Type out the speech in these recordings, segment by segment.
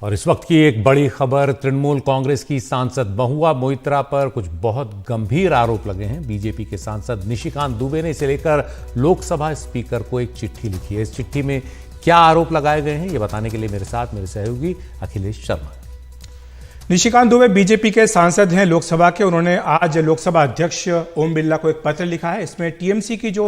और इस वक्त की एक बड़ी खबर, तृणमूल कांग्रेस की सांसद महुआ मोइत्रा पर कुछ बहुत गंभीर आरोप लगे हैं। बीजेपी के सांसद निशिकांत दुबे ने इसे लेकर लोकसभा स्पीकर को एक चिट्ठी लिखी है। इस चिट्ठी में क्या आरोप लगाए गए हैं, ये बताने के लिए मेरे साथ मेरे सहयोगी अखिलेश शर्मा। निशिकांत दुबे बीजेपी के सांसद हैं लोकसभा के। उन्होंने आज लोकसभा अध्यक्ष ओम बिरला को एक पत्र लिखा है। इसमें टीएमसी की जो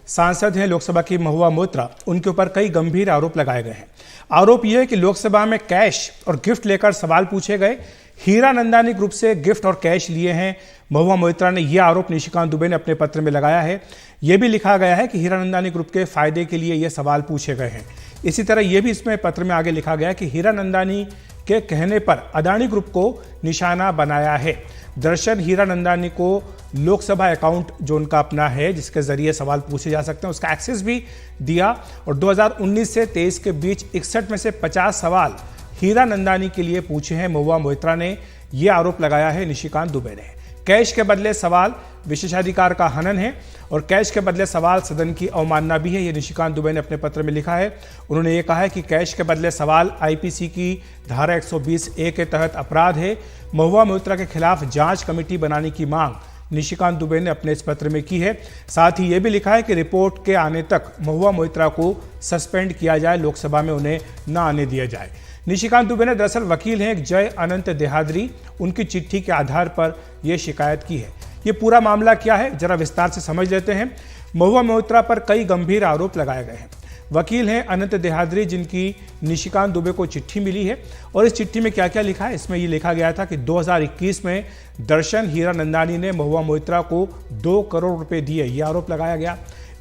सांसद हैं लोकसभा की महुआ मोइत्रा, उनके ऊपर कई गंभीर आरोप लगाए गए हैं। आरोप यह है कि लोकसभा में कैश और गिफ्ट लेकर सवाल पूछे गए। हीरानंदानी ग्रुप से गिफ्ट और कैश लिए हैं महुआ मोइत्रा ने। यह आरोप निशिकांत दुबे ने अपने पत्र में लगाया है। यह भी लिखा गया है कि हीरानंदानी ग्रुप के फायदे के लिए यह सवाल पूछे गए हैं। इसी तरह यह भी इसमें पत्र में आगे लिखा गया कि हीरानंदानी के कहने पर अदानी ग्रुप को निशाना बनाया है। दर्शन हीरानंदानी को लोकसभा अकाउंट जो उनका अपना है, जिसके जरिए सवाल पूछे जा सकते हैं, उसका एक्सेस भी दिया। और 2019 से 23 के बीच 61 में से 50 सवाल हीरानंदानी के लिए पूछे हैं महुआ मोइत्रा ने। यह आरोप लगाया है निशिकांत दुबे ने। कैश के बदले सवाल विशेषाधिकार का हनन है और कैश के बदले सवाल सदन की अवमानना भी है। ये निशिकांत दुबे ने अपने पत्र में लिखा है। उन्होंने ये कहा है कि कैश के बदले सवाल आईपीसी की धारा 120A के तहत अपराध है। महुआ मोइत्रा के खिलाफ जांच कमेटी बनाने की मांग निशिकांत दुबे ने अपने इस पत्र में की है। साथ ही ये भी लिखा है कि रिपोर्ट के आने तक महुआ मोइत्रा को सस्पेंड किया जाए, लोकसभा में उन्हें न आने दिया जाए। निशिकांत दुबे ने दरअसल वकील हैं एक जय अनंत देहाद्री, उनकी चिट्ठी के आधार पर यह शिकायत की है। ये पूरा मामला क्या है, जरा विस्तार से समझ लेते हैं। महुआ मोइत्रा पर कई गंभीर आरोप लगाए गए हैं। वकील हैं अनंत देहाद्री, जिनकी निशिकांत दुबे को चिट्ठी मिली है। और इस चिट्ठी में क्या क्या लिखा है, इसमें ये लिखा गया था कि 2021 में दर्शन हीरानंदानी ने महुआ मोइत्रा को 2 करोड़ रुपए दिए, यह आरोप लगाया गया।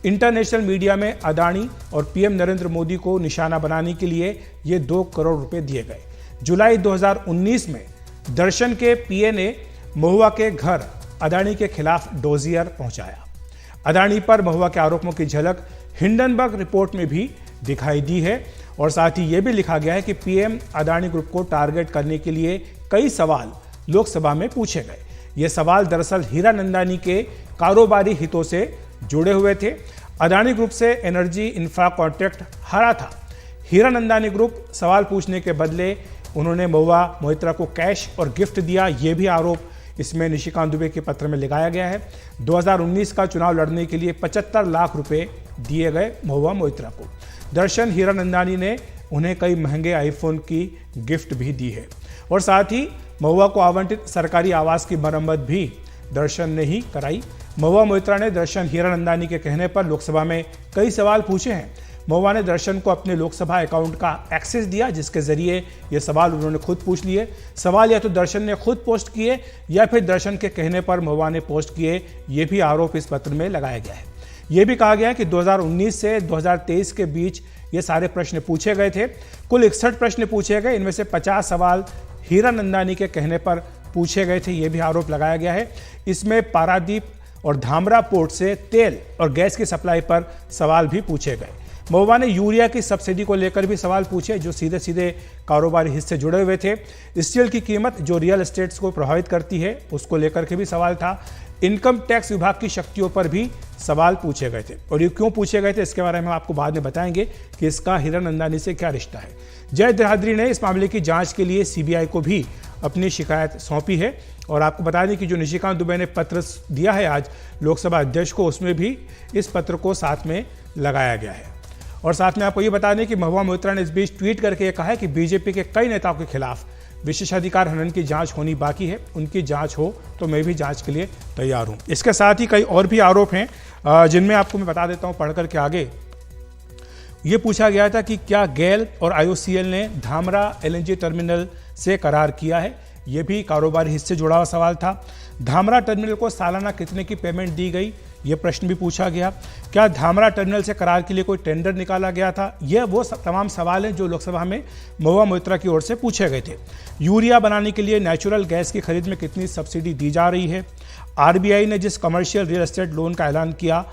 इंटरनेशनल मीडिया में अदानी और पीएम नरेंद्र मोदी को निशाना बनाने के लिए ये 2 करोड़ रुपए दिए गए। जुलाई 2019 में दर्शन के पीए ने महुआ के घर अदानी के खिलाफ डोजियर पहुंचाया। अदानी पर महुआ के आरोपों की झलक हिंडनबर्ग रिपोर्ट में भी दिखाई दी है। और साथ ही यह भी लिखा गया है कि पीएम अदानी ग्रुप को टारगेट करने के लिए कई सवाल लोकसभा में पूछे गए। ये सवाल दरअसल हीरानंदानी के कारोबारी हितों से जुड़े हुए थे। अदानी ग्रुप से एनर्जी इंफ्रा कॉन्ट्रैक्ट हारा था। हीरानंदानी ग्रुप सवाल पूछने के बदले उन्होंने महुआ मोइत्रा को कैश और गिफ्ट दिया। ये भी आरोप इसमें निशिकांत दुबे के पत्र में लगाया गया है। 2019 का चुनाव लड़ने के लिए 75 लाख रुपए दिए गए महुआ मोइत्रा को। दर्शन हीरानंदानी ने उन्हें कई महंगे आईफोन की गिफ्ट भी दी है। और साथ ही महुआ को आवंटित सरकारी आवास की मरम्मत भी दर्शन ने ही कराई। महुआ मोइत्रा ने दर्शन हीरानंदानी के कहने पर लोकसभा में कई सवाल पूछे हैं। महुआ ने दर्शन को अपने लोकसभा अकाउंट का एक्सेस दिया, जिसके जरिए ये सवाल उन्होंने खुद पूछ लिए। सवाल या तो दर्शन ने खुद पोस्ट किए या फिर दर्शन के कहने पर महुआ ने पोस्ट किए। ये भी आरोप इस पत्र में लगाया गया है। ये भी कहा गया है कि 2019 से 2023 के बीच ये सारे प्रश्न पूछे गए थे। कुल 61 प्रश्न पूछे गए। इनमें से 50 सवाल हीरानंदानी के कहने पर पूछे गए थे। ये भी आरोप लगाया गया है। इसमें पारादीप और धामरा पोर्ट से तेल और गैस की सप्लाई पर सवाल भी पूछे गए। महुआ ने यूरिया की सब्सिडी को लेकर भी सवाल पूछे, जो सीधे सीधे कारोबारी हिस्से जुड़े हुए थे। स्टील की कीमत जो रियल एस्टेट्स को प्रभावित करती है, उसको लेकर के भी सवाल था। इनकम टैक्स विभाग की शक्तियों पर भी सवाल पूछे गए थे। और ये क्यों पूछे गए थे, इसके बारे में हम आपको बाद में बताएंगे कि इसका हीरानंदानी से क्या रिश्ता है। जय देहाद्री ने इस मामले की जांच के लिए सीबीआई को भी अपनी शिकायत सौंपी है। और आपको बता दें कि जो निशिकांत दुबे ने पत्र दिया है आज लोकसभा अध्यक्ष को, उसमें भी इस पत्र को साथ में लगाया गया है। और साथ में आपको ये बता दें कि महुआ मोइत्रा ने इस बीच ट्वीट करके ये कहा है कि बीजेपी के कई नेताओं के खिलाफ विशेषाधिकार हनन की जांच होनी बाकी है। उनकी जांच हो तो मैं भी जांच के लिए तैयार हूं। इसके साथ ही कई और भी आरोप हैं, जिनमें आपको मैं बता देता हूं पढ़ करके आगे। ये पूछा गया था कि क्या गेल और IOCL ने धामरा LNG टर्मिनल से करार किया है। यह भी कारोबारी हिस्से जुड़ा हुआ सवाल था। धामरा टर्मिनल को सालाना कितने की पेमेंट दी गई, यह प्रश्न भी पूछा गया। क्या धामरा टर्मिनल से करार के लिए कोई टेंडर निकाला गया था। यह वो तमाम सवाल हैं जो लोकसभा में महुआ मोइत्रा की ओर से पूछे गए थे। यूरिया बनाने के लिए नेचुरल गैस की खरीद में कितनी सब्सिडी दी जा रही है। RBI ने जिस कमर्शियल रियल एस्टेट लोन का ऐलान किया,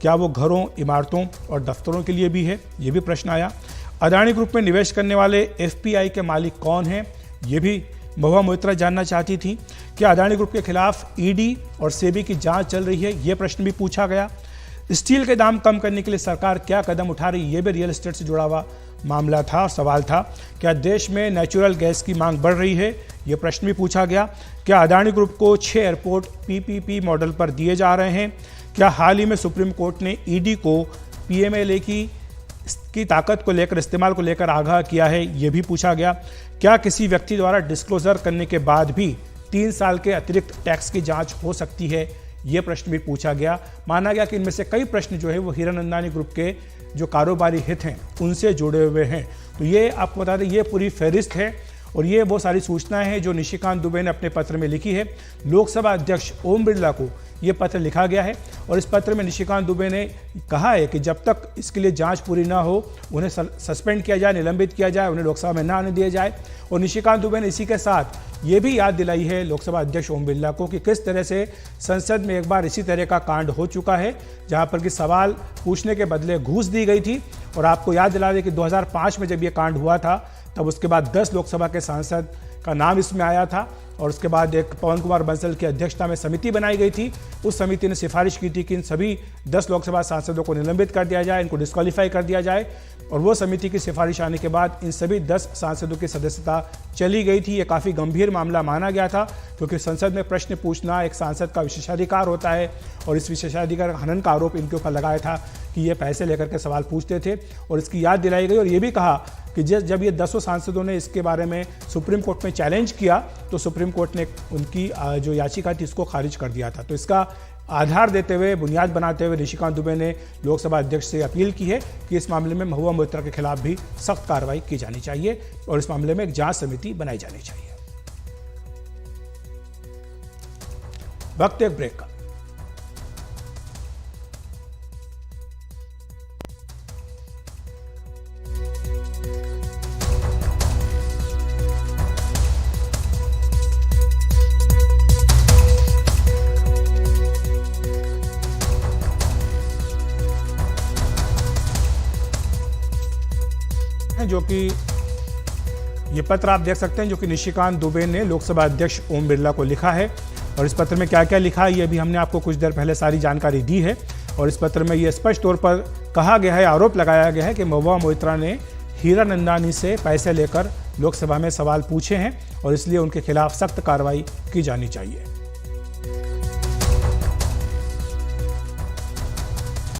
क्या वो घरों, इमारतों और दफ्तरों के लिए भी है, ये भी प्रश्न आया। अदानी ग्रुप में निवेश करने वाले FPI के मालिक कौन हैं, ये भी महुआ मोइत्रा जानना चाहती थी। क्या अदानी ग्रुप के खिलाफ ED और सेबी की जांच चल रही है, यह प्रश्न भी पूछा गया। स्टील के दाम कम करने के लिए सरकार क्या कदम उठा रही है, यह भी रियल एस्टेट से जुड़ा हुआ मामला था और सवाल था। क्या देश में नेचुरल गैस की मांग बढ़ रही है, ये प्रश्न भी पूछा गया। क्या अदानी ग्रुप को 6 एयरपोर्ट पीपीपी मॉडल पर दिए जा रहे हैं। क्या हाल ही में सुप्रीम कोर्ट ने ईडी को पीएमएलए की ताकत को लेकर, इस्तेमाल को लेकर आगाह किया है, ये भी पूछा गया। क्या किसी व्यक्ति द्वारा डिस्क्लोजर करने के बाद भी 3 साल के अतिरिक्त टैक्स की जांच हो सकती है, ये प्रश्न भी पूछा गया। माना गया कि इनमें से कई प्रश्न जो है वो हीरानंदानी ग्रुप के जो कारोबारी हित हैं उनसे जुड़े हुए हैं। तो ये आपको बता दें, ये पूरी फहरिस्त है और ये वो सारी सूचनाएं हैं जो निशिकांत दुबे ने अपने पत्र में लिखी है। लोकसभा अध्यक्ष ओम बिरला को ये पत्र लिखा गया है और इस पत्र में निशिकांत दुबे ने कहा है कि जब तक इसके लिए जांच पूरी ना हो उन्हें सस्पेंड किया जाए, निलंबित किया जाए, उन्हें लोकसभा में ना आने दिया जाए। और निशिकांत दुबे ने इसी के साथ ये भी याद दिलाई है लोकसभा अध्यक्ष ओम बिरला को कि किस तरह से संसद में एक बार इसी तरह का कांड हो चुका है जहां पर कि सवाल पूछने के बदले घूस दी गई थी। और आपको याद दिला दें कि 2005 में जब ये कांड हुआ था तब उसके बाद 10 लोकसभा के सांसद का नाम इसमें आया था और उसके बाद एक पवन कुमार बंसल की अध्यक्षता में समिति बनाई गई थी। उस समिति ने सिफारिश की थी कि इन सभी 10 लोकसभा सांसदों को निलंबित कर दिया जाए, इनको डिस्क्वालीफाई कर दिया जाए। और वो समिति की सिफारिश आने के बाद इन सभी 10 सांसदों की सदस्यता चली गई थी। ये काफ़ी गंभीर मामला माना गया था क्योंकि संसद में प्रश्न पूछना एक सांसद का विशेषाधिकार होता है और इस विशेषाधिकार हनन का आरोप इनके ऊपर लगाया था कि ये पैसे लेकर के सवाल पूछते थे। और इसकी याद दिलाई गई और ये भी कहा कि जब ये 10 सांसदों ने इसके बारे में सुप्रीम कोर्ट में चैलेंज किया तो सुप्रीम कोर्ट ने उनकी जो याचिका थी उसको खारिज कर दिया था। तो इसका आधार देते हुए, बुनियाद बनाते हुए निशिकांत दुबे ने लोकसभा अध्यक्ष से अपील की है कि इस मामले में महुआ मोइत्रा के खिलाफ भी सख्त कार्रवाई की जानी चाहिए और इस मामले में एक जांच समिति बनाई जानी चाहिए। वक्त एक ब्रेक का। जो कि ये पत्र आप देख सकते हैं जो कि निशिकांत दुबे ने लोकसभा अध्यक्ष ओम बिरला को लिखा है। और इस पत्र में क्या क्या लिखा है ये भी हमने आपको कुछ देर पहले सारी जानकारी दी है। और इस पत्र में ये स्पष्ट तौर पर कहा गया है, आरोप लगाया गया है कि महुआ मोइत्रा ने हीरानंदानी से पैसे लेकर लोकसभा में सवाल पूछे हैं और इसलिए उनके खिलाफ सख्त कार्रवाई की जानी चाहिए।